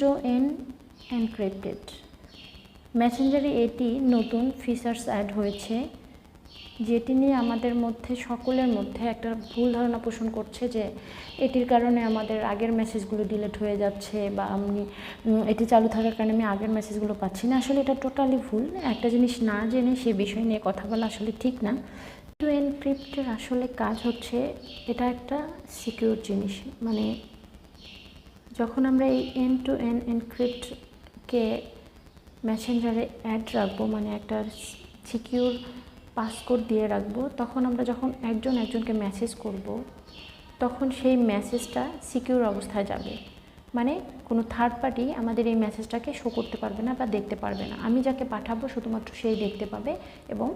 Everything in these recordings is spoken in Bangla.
টু এন্ড এনক্রিপ্টেড মেসেঞ্জারে এটি নতুন ফিচার্স অ্যাড হয়েছে, যেটি নিয়ে আমাদের মধ্যে সকলের মধ্যে একটা ভুল ধারণা পোষণ করছে যে এটির কারণে আমাদের আগের মেসেজগুলো ডিলিট হয়ে যাচ্ছে, বা আমি এটি চালু থাকার কারণে আমি আগের মেসেজগুলো পাচ্ছি না। আসলে এটা টোটালি ভুল। একটা জিনিস না জেনে সে বিষয় নিয়ে কথা বলা আসলে ঠিক না। টু এনক্রিপ্টের আসলে কাজ হচ্ছে, এটা একটা সিকিউর জিনিস। মানে যখন আমরা এই এন্ড টু এন্ড এনক্রিপ্টকে মেসেঞ্জারে অ্যাড রাখবো, মানে একটা সিকিউর পাসকোড দিয়ে রাখবো, তখন আমরা যখন একজনকে মেসেজ করব, তখন সেই মেসেজটা সিকিউর অবস্থায় যাবে। মানে কোনো থার্ড পার্টি আমাদের এই মেসেজটাকে শো করতে পারবে না বা দেখতে পারবে না। আমি যাকে পাঠাবো শুধুমাত্র সেই দেখতে পাবে, এবং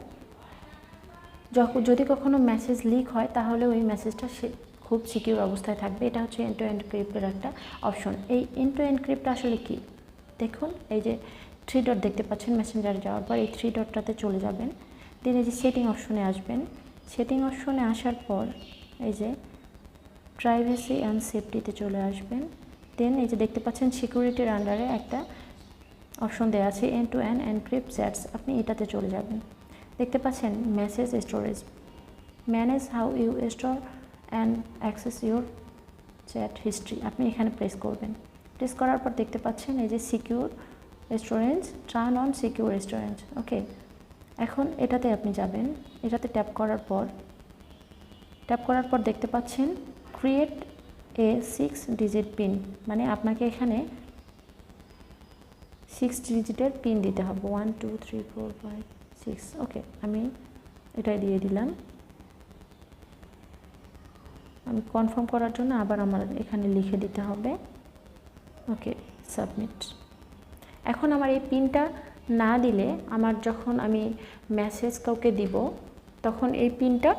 যদি কখনো মেসেজ লিক হয় তাহলে ওই মেসেজটা সে খুব সিকিউর অবস্থায় থাকবে। এটা হচ্ছে এন্ড টু এনক্রিপ্টের একটা অপশন। এই এন্ড টু এনক্রিপ্ট আসলে কি দেখুন, এই যে 3 ডট দেখতে পাচ্ছেন, মেসেঞ্জারে যাওয়ার পর এই 3 ডটটাতে চলে যাবেন। দেন এই যে সেটিং অপশনে আসবেন। সেটিং অপশনে আসার পর এই যে প্রাইভেসি অ্যান্ড সেফটিতে চলে আসবেন। দেন এই যে দেখতে পাচ্ছেন সিকিউরিটির আন্ডারে একটা অপশন দেওয়া আছে end to end encrypt chats, আপনি এটাতে চলে যাবেন। দেখতে পাচ্ছেন message storage, manage how you store and access your chat history, আপনি এখানে প্রেস করবেন। প্রেস করার পর দেখতে পাচ্ছেন এই যে secure storage, turn on secure storage. Okay, এখন এটাতে আপনি যাবেন। এটাতে ট্যাপ করার পর দেখতে পাচ্ছেন ক্রিয়েট এ 6 ডিজিট পিন, মানে আপনাকে এখানে 6 ডিজিটের পিন দিতে হবে। 1 2 3 4 5 6। ওকে, আমি এটাই দিয়ে দিলাম। আমি কনফার্ম করার জন্য আবার আমার এখানে লিখে দিতে হবে। ওকে, সাবমিট। এখন আমার এই পিনটা না দিলে, আমার যখন আমি মেসেজ কাউকে দিব, তখন এই পিনটা,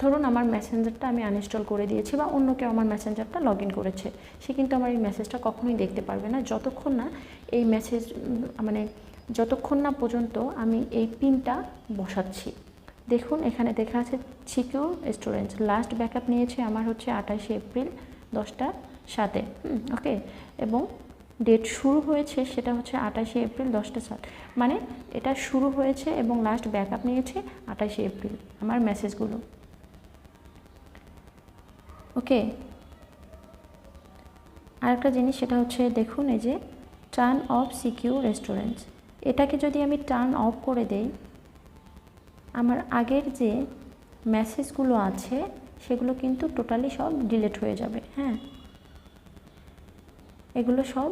ধরুন আমার মেসেঞ্জারটা আমি আনইনস্টল করে দিয়েছি, বা অন্য কেউ আমার মেসেঞ্জারটা লগ ইন করেছে, সে কিন্তু আমার এই মেসেজটা কখনোই দেখতে পারবে না, যতক্ষণ না এই মেসেজ, মানে যতক্ষণ না পর্যন্ত আমি এই পিনটা বসাচ্ছি। দেখুন এখানে দেখা আছে সিকিউর স্টোরেজ, লাস্ট ব্যাকআপ নিয়েছে আমার হচ্ছে 28 এপ্রিল 10টা 7-এ। ওকে, এবং ডেট শুরু হয়েছে সেটা হচ্ছে 28 এপ্রিল 10টা 7, মানে এটা শুরু হয়েছে এবং লাস্ট ব্যাকআপ নিয়েছে 28 এপ্রিল আমার মেসেজগুলো। ওকে, আরেকটা জিনিস সেটা হচ্ছে দেখুন এই যে টার্ন অফ সিকিউর স্টোরেজ, এটাকে যদি আমি টার্ন অফ করে দেই, আমার আগের যে মেসেজগুলো আছে সেগুলো কিন্তু টোটালি সব ডিলিট হয়ে যাবে। হ্যাঁ, এগুলো সব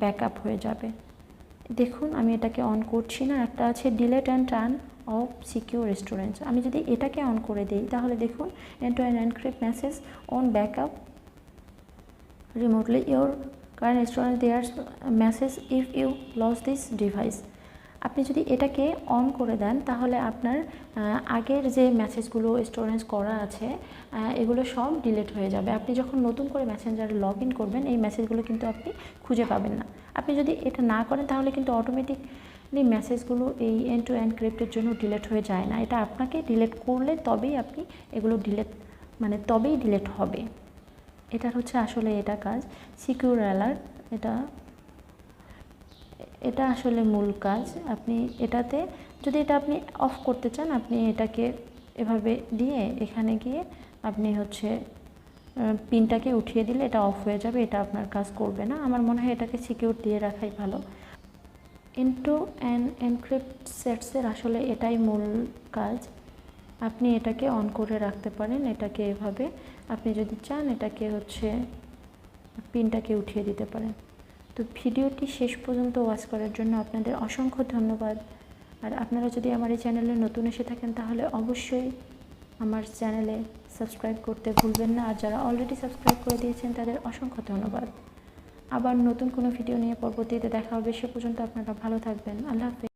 ব্যাকআপ হয়ে যাবে। দেখুন আমি এটাকে অন করছি না, একটা আছে delete and turn off secure storage, আমি যদি এটাকে অন করে দিই তাহলে দেখুন end to end encrypt message on backup remotely your current storage there message if you lose this device. আপনি যদি এটাকে অন করে দেন তাহলে আপনার আগের যে মেসেজগুলো স্টোরেজ করা আছে এগুলো সব ডিলিট হয়ে যাবে। আপনি যখন নতুন করে মেসেঞ্জারে লগ ইন করবেন এই মেসেজগুলো কিন্তু আপনি খুঁজে পাবেন না। আপনি যদি এটা না করেন তাহলে কিন্তু অটোমেটিকলি মেসেজগুলো এই এন্ড টু এনক্রিপ্টের জন্য ডিলিট হয়ে যায় না, এটা আপনাকে ডিলিট করলে তবেই আপনি এগুলো তবেই ডিলিট হবে। এটার হচ্ছে আসলে এটা কাজ। সিকিউর অ্যালার্ট, এটা আসলে মূল কাজ। আপনি এটাতে যদি এটা আপনি অফ করতে চান, আপনি এটাকে এভাবে দিয়ে এখানে গিয়ে আপনি হচ্ছে পিনটাকে উঠিয়ে দিলে এটা অফ হয়ে যাবে, এটা আপনার কাজ করবে না। আমার মনে হয় এটাকে সিকিউর দিয়ে রাখাই ভালো। এন্ড টু এন্ড এনক্রিপ্ট সেটসের আসলে এটাই মূল কাজ। আপনি এটাকে অন করে রাখতে পারেন, এটাকে এভাবে আপনি যদি চান এটাকে হচ্ছে পিনটাকে উঠিয়ে দিতে পারেন। তো ভিডিওটি শেষ পর্যন্ত ওয়াচ করার জন্য আপনাদের অসংখ্য ধন্যবাদ। আর আপনারা যদি আমার এই চ্যানেলে নতুন এসে থাকেন তাহলে অবশ্যই আমার চ্যানেলে সাবস্ক্রাইব করতে ভুলবেন না, আর যারা অলরেডি সাবস্ক্রাইব করে দিয়েছেন তাদের অসংখ্য ধন্যবাদ। আবার নতুন কোনো ভিডিও নিয়ে পরবর্তীতে দেখা হবে, সে পর্যন্ত আপনারা ভালো থাকবেন। আল্লাহ হাফেজ।